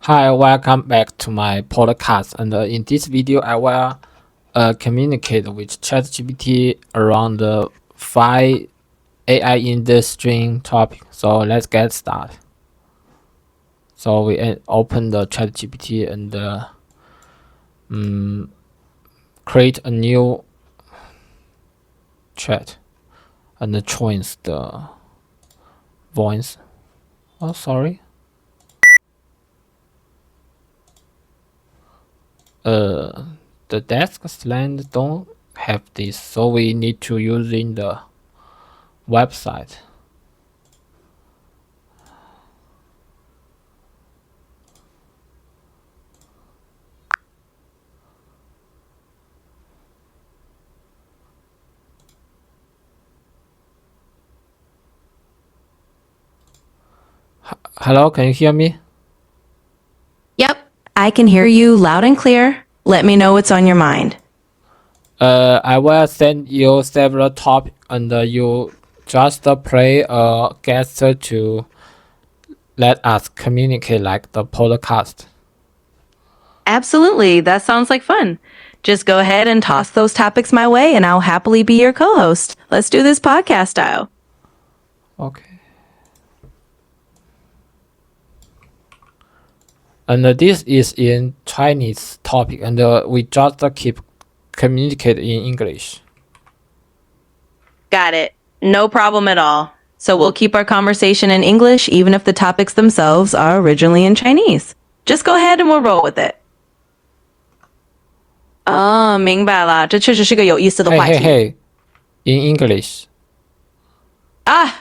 Hi, welcome back to my podcast. And in this video, I will communicate with ChatGPT around the 5 AI industry topic. So let's get started. So we open the ChatGPT and create a new chat and choose the voice. Oh, sorry. The desk stand don't have this, so we need to use in the website. Hello, can you hear me? Yep, I can hear you loud and clear. Let me know what's on your mind. I will send you several topics and you just play a guest to let us communicate like the podcast. Absolutely, that sounds like fun. Just go ahead and toss those topics my way, and I'll happily be your co host. Let's do this podcast style. Okay. And this is in Chinese topic, and we just keep communicate in English. Got it. No problem at all. So we'll keep our conversation in English, even if the topics themselves are originally in Chinese. Just go ahead and we'll roll with it. 明白了，这确实是个有意思的话题。Hey, in English.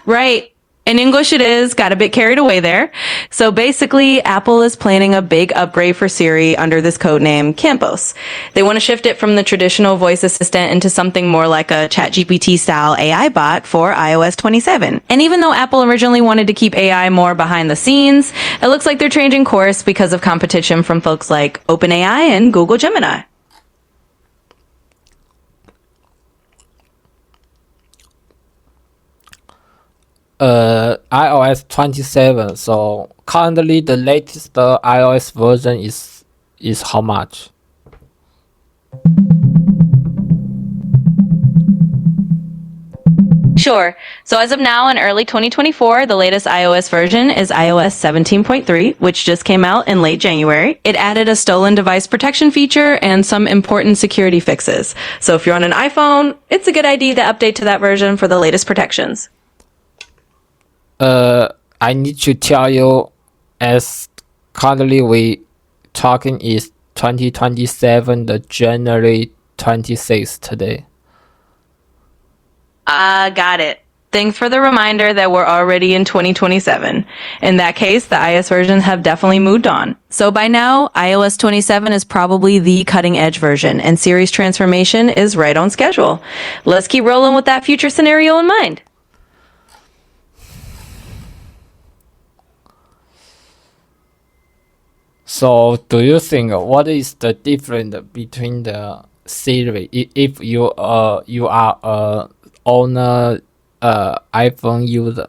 Right. In English it is. Got a bit carried away there. So basically, Apple is planning a big upgrade for Siri under this codename Campos. They want to shift it from the traditional voice assistant into something more like a ChatGPT-Style AI bot for iOS 27. And even though Apple originally wanted to keep AI more behind the scenes, it looks like they're changing course because of competition from folks like OpenAI and Google Gemini. iOS 27. So currently the latest iOS version is how much? Sure. So as of now, in early 2024, the latest iOS version is iOS 17.3, which just came out in late January. It added a stolen device protection feature and some important security fixes. So if you're on an iPhone, it's a good idea to update to that version for the latest protections. I need to tell you, as currently we talking is 2027, the January 26th today. Got it. Thanks for the reminder that we're already in 2027. In that case, the iOS versions have definitely moved on. So by now, iOS 27 is probably the cutting edge version, and Siri's transformation is right on schedule. Let's keep rolling with that future scenario in mind. So do you think what is the difference between the Siri if you are a owner iPhone user?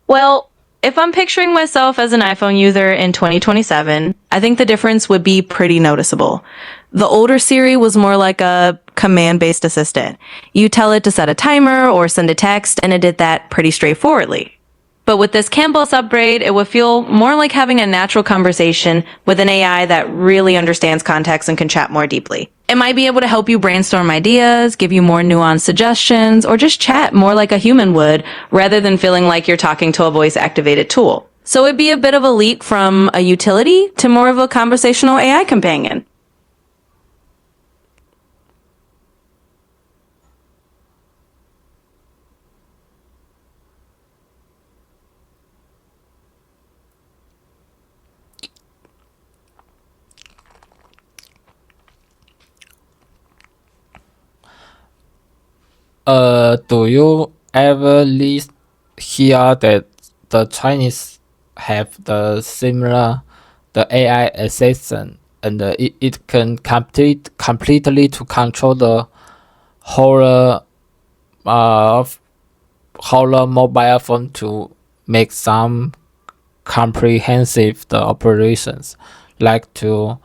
Well, if I'm picturing myself as an iPhone user in 2027, I think the difference would be pretty noticeable. The older Siri was more like a command-based assistant. You tell it to set a timer or send a text, and it did that pretty straightforwardly. But with this Campos upgrade, it would feel more like having a natural conversation with an AI that really understands context and can chat more deeply. It might be able to help you brainstorm ideas, give you more nuanced suggestions, or just chat more like a human would, rather than feeling like you're talking to a voice-activated tool. So it'd be a bit of a leap from a utility to more of a conversational AI companion. Do you ever hear that the Chinese have the similar the AI assistant and it can completely to control the whole whole mobile phone to make some comprehensive the operations, like to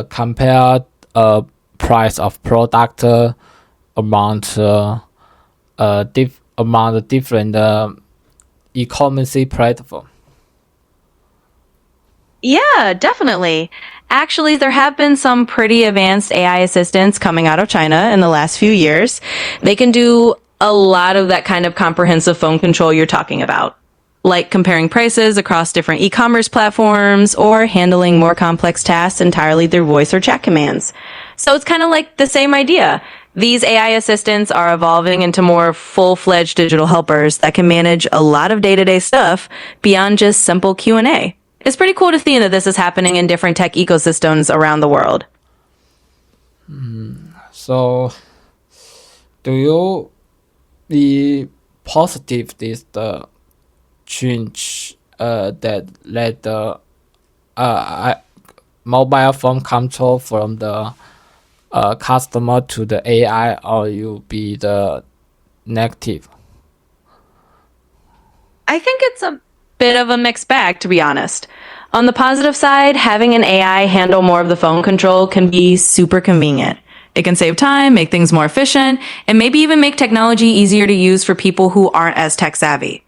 compare price of product among among the different e-commerce platform. Yeah, definitely. Actually, there have been some pretty advanced AI assistants coming out of China in the last few years. They can do a lot of that kind of comprehensive phone control you're talking about, like comparing prices across different e-commerce platforms or handling more complex tasks entirely through voice or chat commands. So it's kind of like the same idea. These AI assistants are evolving into more full-fledged digital helpers that can manage a lot of day-to-day stuff beyond just simple Q&A. It's pretty cool to see that this is happening in different tech ecosystems around the world. So, do you be positive this the change that led the mobile phone control from the customer to the AI, or you be the negative? I think it's a bit of a mixed bag, to be honest. On the positive side, having an AI handle more of the phone control can be super convenient. It can save time, make things more efficient, and maybe even make technology easier to use for people who aren't as tech savvy.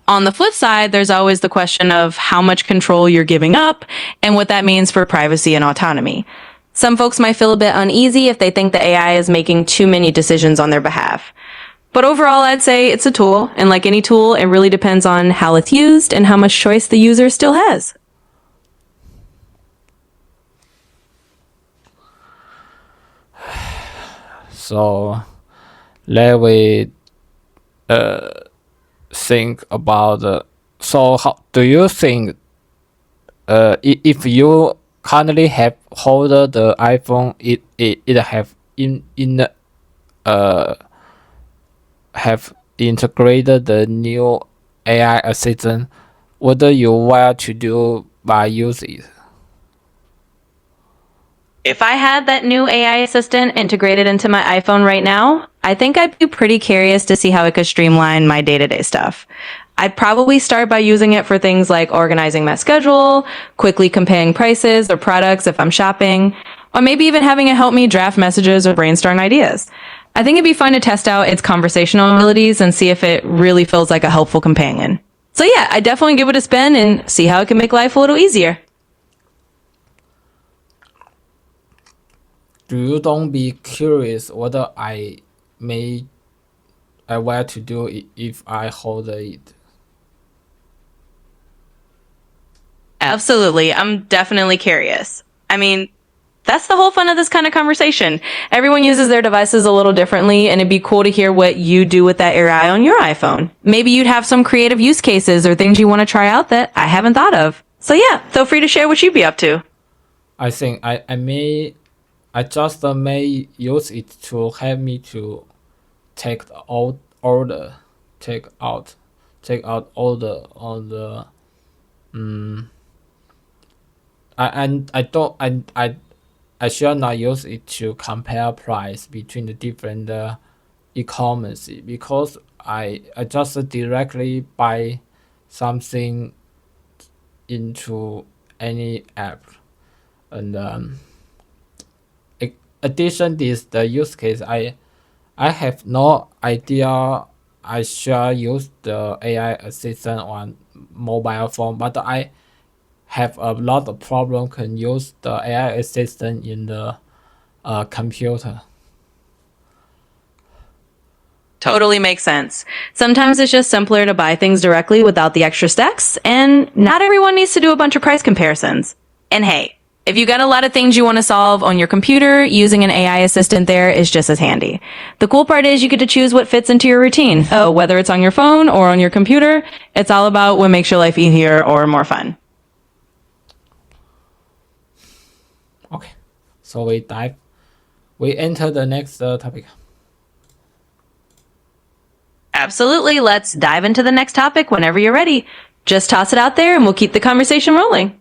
On the flip side, there's always the question of how much control you're giving up and what that means for privacy and autonomy. Some folks might feel a bit uneasy if they think the AI is making too many decisions on their behalf. But overall, I'd say it's a tool, and like any tool, it really depends on how it's used and how much choice the user still has. So, let we think about so how do you think if you currently have hold the iPhone, it have in have integrated the new AI assistant, what do you want to do by using it? If I had that new AI assistant integrated into my iPhone right now, I think I'd be pretty curious to see how it could streamline my day-to-day stuff. I'd probably start by using it for things like organizing my schedule, quickly comparing prices or products if I'm shopping, or maybe even having it help me draft messages or brainstorm ideas. I think it'd be fun to test out its conversational abilities and see if it really feels like a helpful companion. So yeah, I definitely give it a spin and see how it can make life a little easier. Do you don't be curious whether I want to do it if I hold it? Absolutely. I'm definitely curious. I mean, that's the whole fun of this kind of conversation. Everyone uses their devices a little differently, and it'd be cool to hear what you do with that AI on your iPhone. Maybe you'd have some creative use cases or things you want to try out that I haven't thought of. So yeah, feel free to share what you'd be up to. I think I just may use it to help me to take the old order, take out order on the I don't I shall not use it to compare price between the different e-commerce, because I just directly buy something into any app, and addition this the use case, I have no idea I shall use the AI assistant on mobile phone, but I have a lot of problem can use the AI assistant in the computer. Totally makes sense. Sometimes it's just simpler to buy things directly without the extra steps, and not everyone needs to do a bunch of price comparisons. And hey, if you got a lot of things you want to solve on your computer, using an AI assistant there is just as handy. The cool part is you get to choose what fits into your routine. Oh, whether it's on your phone or on your computer, it's all about what makes your life easier or more fun. Okay, so we enter the next topic. Absolutely. Let's dive into the next topic whenever you're ready. Just toss it out there and we'll keep the conversation rolling.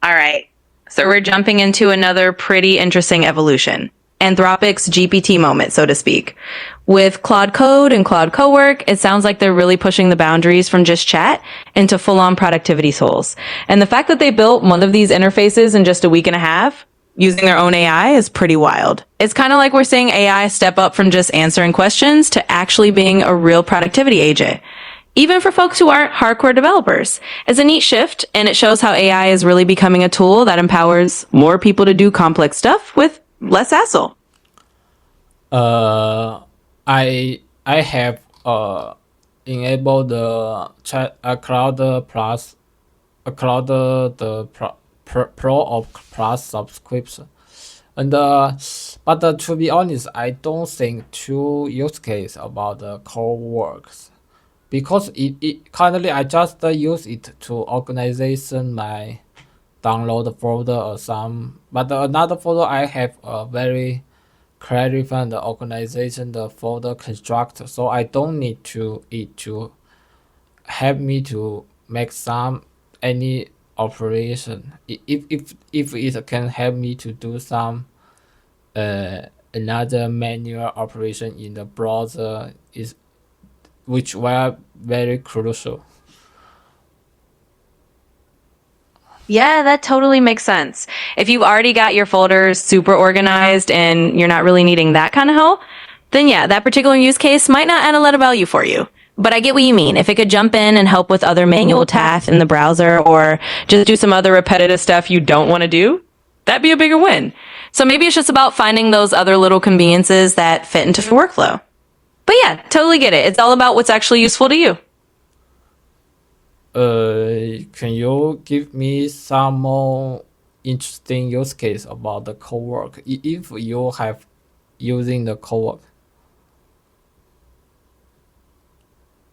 All right. So we're jumping into another pretty interesting evolution. Anthropic's GPT moment, so to speak. With Claude Code and Claude Cowork, it sounds like they're really pushing the boundaries from just chat into full-on productivity tools. And the fact that they built one of these interfaces in just a week and a half using their own AI is pretty wild. It's kind of like we're seeing AI step up from just answering questions to actually being a real productivity agent. Even for folks who aren't hardcore developers. It's a neat shift, and it shows how AI is really becoming a tool that empowers more people to do complex stuff with less hassle. Uh, I have enabled the chat Cloud Plus, Cloud the Pro of Plus subscription, and but to be honest, I don't think two use case about the Coworks because it currently I just use it to organization my download folder or some, but another folder I have a very clarify the organization, the folder constructor. So I don't need to it to help me to make some any operation. If it can help me to do some another manual operation in the browser is which were very crucial. Yeah, that totally makes sense. If you've already got your folders super organized and you're not really needing that kind of help, then yeah, that particular use case might not add a lot of value for you. But I get what you mean. If it could jump in and help with other manual tasks in the browser or just do some other repetitive stuff you don't want to do, that'd be a bigger win. So maybe it's just about finding those other little conveniences that fit into your workflow. But yeah, totally get it. It's all about what's actually useful to you. Can you give me some more interesting use case about the Cowork? If you have using the Cowork.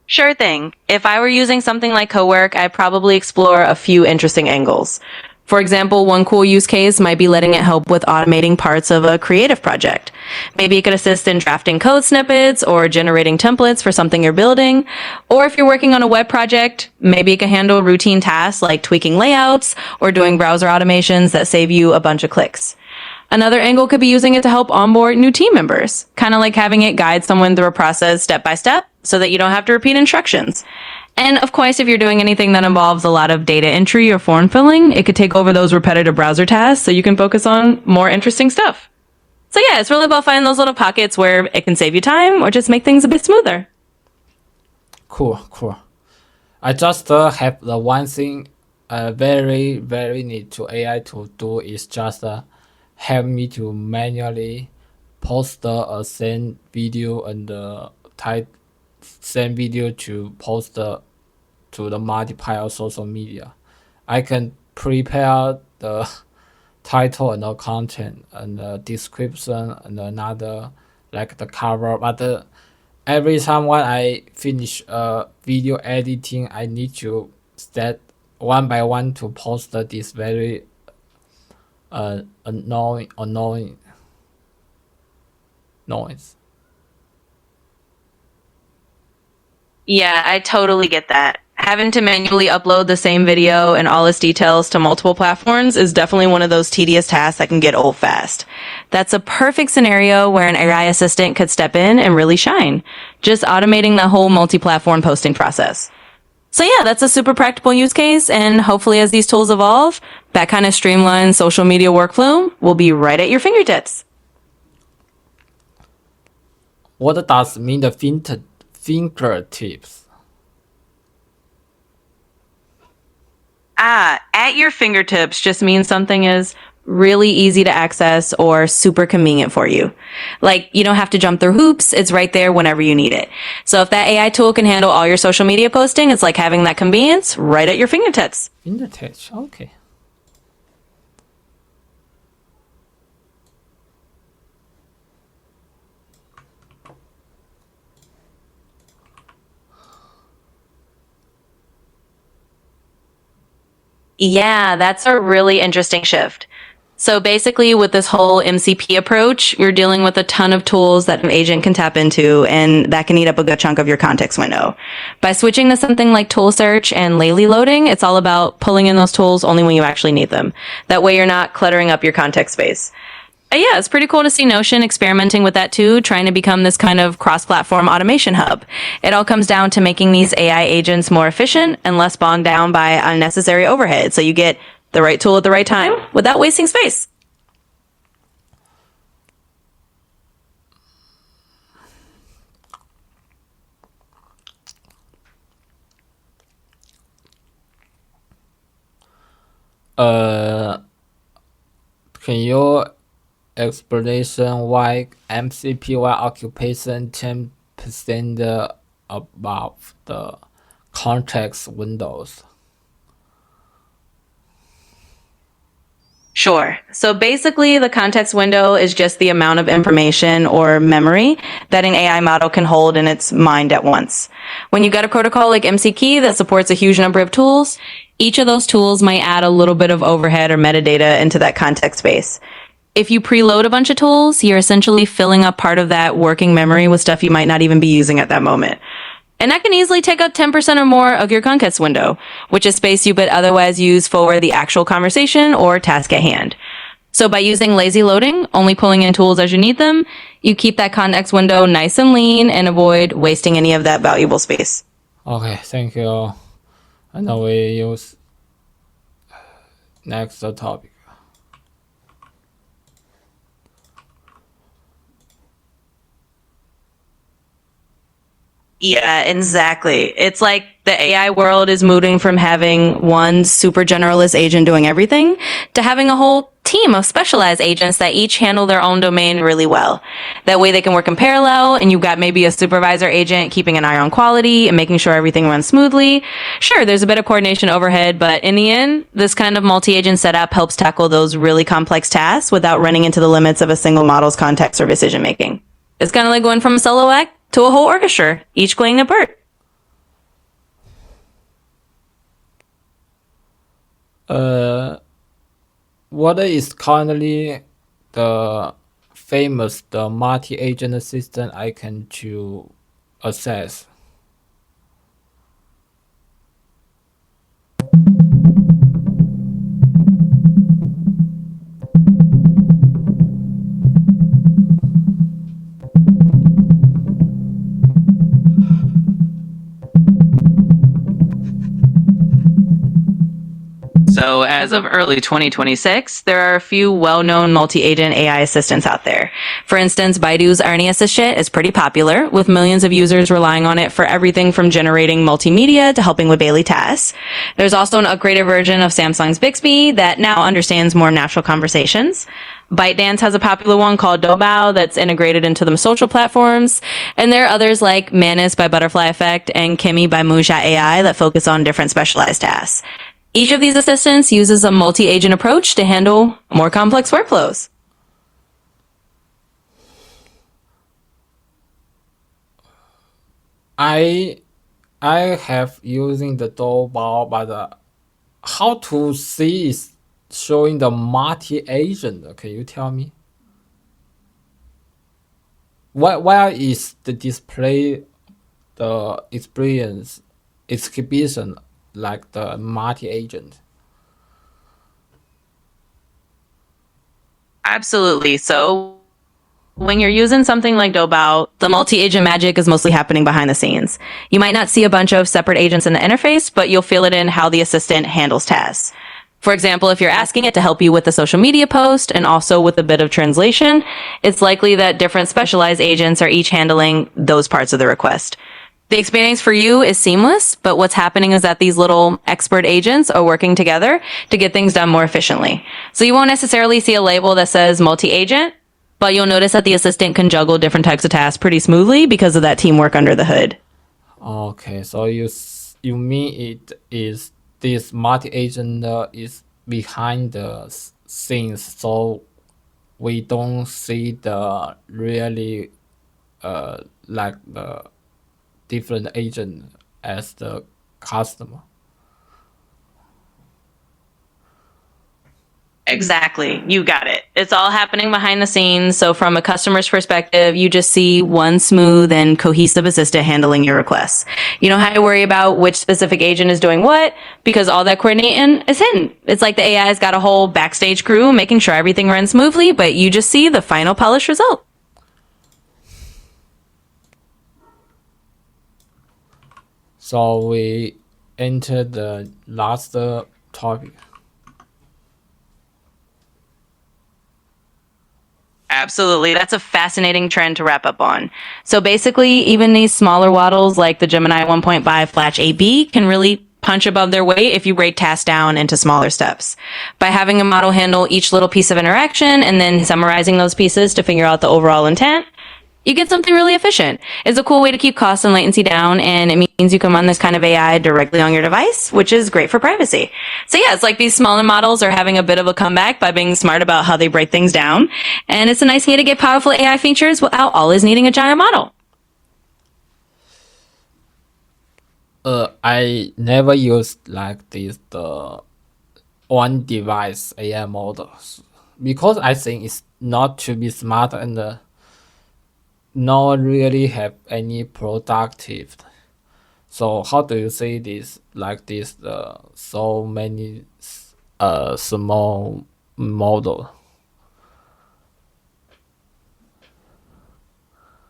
Sure thing. If I were using something like Cowork, I'd probably explore a few interesting angles. For example, one cool use case might be letting it help with automating parts of a creative project. Maybe it could assist in drafting code snippets or generating templates for something you're building. Or if you're working on a web project, maybe it can handle routine tasks like tweaking layouts or doing browser automations that save you a bunch of clicks. Another angle could be using it to help onboard new team members, kind of like having it guide someone through a process step by step so that you don't have to repeat instructions. And of course, if you're doing anything that involves a lot of data entry or form filling, it could take over those repetitive browser tasks so you can focus on more interesting stuff. So yeah, it's really about finding those little pockets where it can save you time or just make things a bit smoother. Cool. I just have the one thing very need to AI to do is just help me to manually post a send video and type send video to post to the multiple social media. I can prepare the title and the content and the description and another like the cover, but every time when I finish video editing, I need to start one by one to post this very annoying noise. Yeah, I totally get that. Having to manually upload the same video and all its details to multiple platforms is definitely one of those tedious tasks that can get old fast. That's a perfect scenario where an AI assistant could step in and really shine, just automating the whole multi-platform posting process. So yeah, that's a super practical use case, and hopefully as these tools evolve, that kind of streamlined social media workflow will be right at your fingertips. What does mean the fingertips? At your fingertips just means something is really easy to access or super convenient for you. Like, you don't have to jump through hoops. It's right there whenever you need it. So if that AI tool can handle all your social media posting, it's like having that convenience right at your fingertips. Fingertips, okay. Yeah, that's a really interesting shift. So basically, with this whole MCP approach, you're dealing with a ton of tools that an agent can tap into, and that can eat up a good chunk of your context window. By switching to something like tool search and lazy loading, it's all about pulling in those tools only when you actually need them. That way, you're not cluttering up your context space. Yeah, it's pretty cool to see Notion experimenting with that too, trying to become this kind of cross platform automation hub. It all comes down to making these AI agents more efficient and less bogged down by unnecessary overhead. So you get the right tool at the right time without wasting space. Can you explanation why MCPY occupation 10% above the context windows? Sure. So basically, the context window is just the amount of information or memory that an AI model can hold in its mind at once. When you've got a protocol like MCKey that supports a huge number of tools, each of those tools might add a little bit of overhead or metadata into that context space. If you preload a bunch of tools, you're essentially filling up part of that working memory with stuff you might not even be using at that moment. And that can easily take up 10% or more of your context window, which is space you would otherwise use for the actual conversation or task at hand. So by using lazy loading, only pulling in tools as you need them, you keep that context window nice and lean and avoid wasting any of that valuable space. Okay, thank you. And now we use next topic. Yeah, exactly. It's like the AI world is moving from having one super generalist agent doing everything to having a whole team of specialized agents that each handle their own domain really well. That way they can work in parallel, and you've got maybe a supervisor agent keeping an eye on quality and making sure everything runs smoothly. Sure, there's a bit of coordination overhead, but in the end, this kind of multi-agent setup helps tackle those really complex tasks without running into the limits of a single model's context or decision making. It's kind of like going from a solo act to a whole orchestra, each playing a part. What is currently the famous the multi-agent system I can to access? So as of early 2026, there are a few well-known multi-agent AI assistants out there. For instance, Baidu's Ernie Assistant is pretty popular, with millions of users relying on it for everything from generating multimedia to helping with daily tasks. There's also an upgraded version of Samsung's Bixby that now understands more natural conversations. ByteDance has a popular one called Doubao that's integrated into the social platforms. And there are others like Manus by Butterfly Effect and Kimi by Moonshot AI that focus on different specialized tasks. Each of these assistants uses a multi-agent approach to handle more complex workflows. I have using the Doubao, but how to see is showing the multi-agent. Can you tell me? Where is the display the experience exhibition like the multi-agent? Absolutely. So when you're using something like Doubao, the multi-agent magic is mostly happening behind the scenes. You might not see a bunch of separate agents in the interface, but you'll feel it in how the assistant handles tasks. For example, if you're asking it to help you with a social media post and also with a bit of translation, it's likely that different specialized agents are each handling those parts of the request. The experience for you is seamless, but what's happening is that these little expert agents are working together to get things done more efficiently. So you won't necessarily see a label that says multi-agent, but you'll notice that the assistant can juggle different types of tasks pretty smoothly because of that teamwork under the hood. Okay, so you mean it is this multi-agent is behind the scenes, so we don't see the really like the different agent as the customer. Exactly. You got it. It's all happening behind the scenes. So from a customer's perspective, you just see one smooth and cohesive assistant handling your requests. You don't have to worry about which specific agent is doing what because all that coordinating is hidden. It's like the AI's got a whole backstage crew making sure everything runs smoothly, but you just see the final polished result. So we enter the last topic. Absolutely. That's a fascinating trend to wrap up on. So basically, even these smaller models like the Gemini 1.5 Flash 8B can really punch above their weight if you break tasks down into smaller steps. By having a model handle each little piece of interaction and then summarizing those pieces to figure out the overall intent, you get something really efficient. It's a cool way to keep costs and latency down, and it means you can run this kind of AI directly on your device, which is great for privacy. So yeah, it's like these smaller models are having a bit of a comeback by being smart about how they break things down, and it's a nice way to get powerful AI features without always needing a giant model. I never used like this the on device AI models because I think it's not to be smart and not really have any productive. So how do you say this like this so many small model?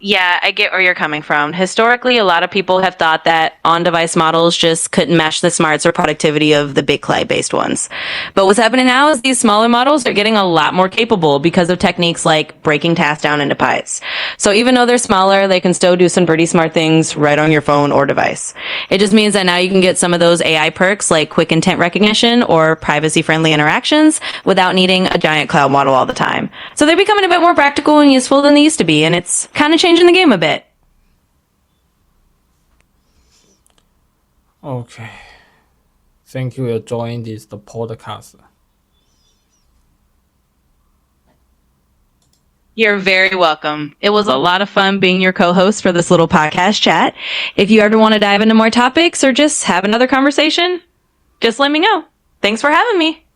Yeah, I get where you're coming from. Historically, a lot of people have thought that on-device models just couldn't match the smarts or productivity of the big cloud-based ones. But what's happening now is these smaller models are getting a lot more capable because of techniques like breaking tasks down into pies. So even though they're smaller, they can still do some pretty smart things right on your phone or device. It just means that now you can get some of those AI perks like quick intent recognition or privacy-friendly interactions without needing a giant cloud model all the time. So they're becoming a bit more practical and useful than they used to be, and it's kind of changing the game a bit. Okay. Thank you for joining the podcast. You're very welcome. It was a lot of fun being your co-host for this little podcast chat. If you ever want to dive into more topics or just have another conversation, just let me know. Thanks for having me.